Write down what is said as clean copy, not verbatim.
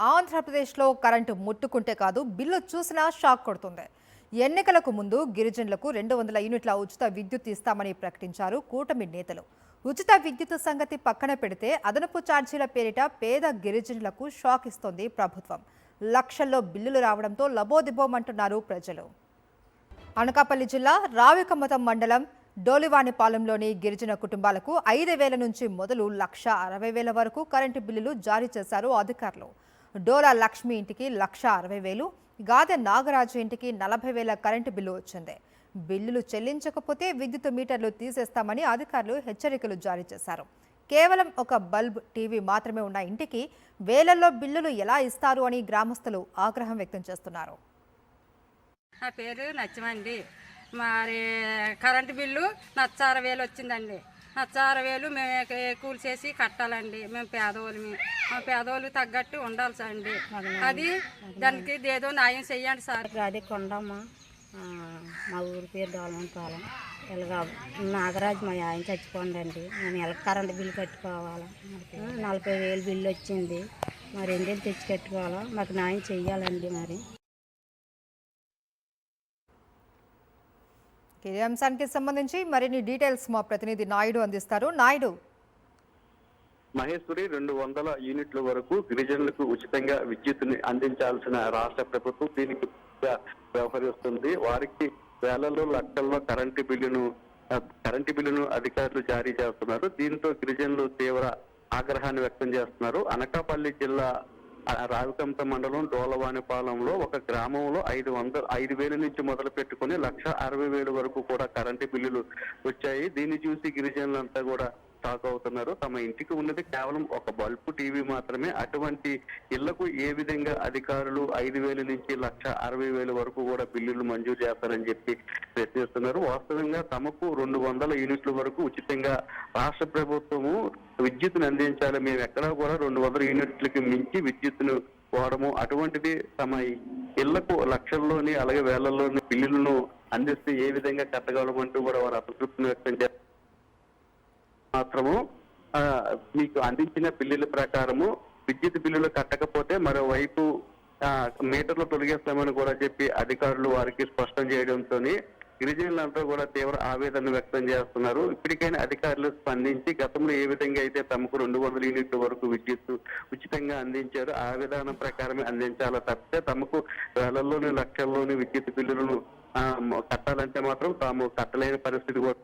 ఆంధ్రప్రదేశ్లో కరెంటు ముట్టుకుంటే కాదు బిల్లు చూసినా షాక్ కొడుతుంది. ఎన్నికలకు ముందు గిరిజనులకు 200 యూనిట్ల ఉచిత విద్యుత్ ఇస్తామని ప్రకటించారు కూటమి నేతలు. ఉచిత విద్యుత్ సంగతి పక్కన పెడితే అదనపు ఛార్జీల పేరిట పేద గిరిజనులకు షాక్ ఇస్తోంది ప్రభుత్వం. లక్షల్లో బిల్లులు రావడంతో లబోదిబోమంటున్నారు ప్రజలు. అనకాపల్లి జిల్లా రావికమతం మండలం డోలివానిపాలెంలోని గిరిజన కుటుంబాలకు 5,000 నుంచి మొదలు 1,60,000 వరకు కరెంటు బిల్లులు జారీ చేశారు అధికారులు. డోలా లక్ష్మి ఇంటికి 1,60,000, గాదె నాగరాజు ఇంటికి 40,000 కరెంటు బిల్లు వచ్చింది. బిల్లులు చెల్లించకపోతే విద్యుత్ మీటర్లు తీసేస్తామని అధికారులు హెచ్చరికలు జారీ చేశారు. కేవలం ఒక బల్బ్, టీవీ మాత్రమే ఉన్న ఇంటికి వేలల్లో బిల్లులు ఎలా ఇస్తారు అని గ్రామస్తులు ఆగ్రహం వ్యక్తం చేస్తున్నారు. నా పేరు నచ్చమండి. మరి కరెంటు బిల్లు 60,000 వచ్చిందండి. 60,000 మేము కూల్చేసి కట్టాలండి. మేము పేదవాళ్ళమి, మా పేదవాళ్ళు తగ్గట్టు ఉండాలి అండి. అది దానికి ఏదో న్యాయం చెయ్యండి సార్. అది కొండమ్మ, మా ఊరి పేరు డోలవానిపాలెం. ఇలాగ నాగరాజు మా ఆయన చచ్చిపోండి. నేను ఎలా కరెంటు బిల్లు కట్టుకోవాలా? 40,000 బిల్లు వచ్చింది. మరి ఎందుకు తెచ్చి కట్టుకోవాలా? మాకు న్యాయం చెయ్యాలండి. మరి ఈ అంశానికి సంబంధించి మరిన్ని డీటెయిల్స్ మా ప్రతినిధి నాయుడు అందిస్తారు. నాయుడు, మహేశ్వరి 200 యూనిట్ల వరకు గిరిజనులకు ఉచితంగా విద్యుత్తుని అందించాల్సిన రాష్ట్ర ప్రభుత్వం దీనికి వ్యవహరిస్తుంది. వారికి వేలలో లక్షల్లో కరెంటు బిల్లును అధికారులు జారీ చేస్తున్నారు. దీంతో గిరిజనులు తీవ్ర ఆగ్రహాన్ని వ్యక్తం చేస్తున్నారు. అనకాపల్లి జిల్లా రావికంత మండలం డోలవానిపాలెంలో ఒక గ్రామంలో 5,000 నుంచి మొదలు పెట్టుకుని 1,60,000 వరకు కూడా కరెంటు బిల్లులు వచ్చాయి. దీన్ని చూసి గిరిజనులంతా కూడా షాక్ అవుతున్నారు. తమ ఇంటికి ఉన్నది కేవలం ఒక బల్బు, టీవీ మాత్రమే. అటువంటి ఇళ్లకు ఏ విధంగా అధికారులు 5,000 నుంచి 1,60,000 వరకు కూడా బిల్లులు మంజూరు చేస్తారని చెప్పి ప్రశ్నిస్తున్నారు. వాస్తవంగా తమకు 200 యూనిట్ల వరకు ఉచితంగా రాష్ట్ర ప్రభుత్వము విద్యుత్తును అందించాలి. మేము ఎక్కడా కూడా 200 యూనిట్లకి మించి విద్యుత్తును వాడము. అటువంటిది తమ ఇళ్లకు లక్షల్లోని అలాగే వేలల్లోని బిల్లులను అందిస్తే ఏ విధంగా కట్టగలమంటూ కూడా వారు అసంతృప్తిని వ్యక్తం చేస్తారు. మాత్రము మీకు అందించిన బిల్లుల ప్రకారము విద్యుత్ బిల్లులు కట్టకపోతే మరోవైపు మీటర్లు తొలగిస్తామని కూడా చెప్పి అధికారులు వారికి స్పష్టం చేయడంతో గిరిజనులంతా కూడా తీవ్ర ఆవేదన వ్యక్తం చేస్తున్నారు. ఇప్పటికైనా అధికారులు స్పందించి గతంలో ఏ విధంగా అయితే తమకు 200 యూనిట్ల వరకు విద్యుత్ ఉచితంగా అందించారు ఆ విధానం ప్రకారమే అందించాలో తప్పితే తమకు వేలల్లోని లక్షల్లోని విద్యుత్ బిల్లులను కట్టాలంటే మాత్రం తాము కట్టలేని పరిస్థితి కూడా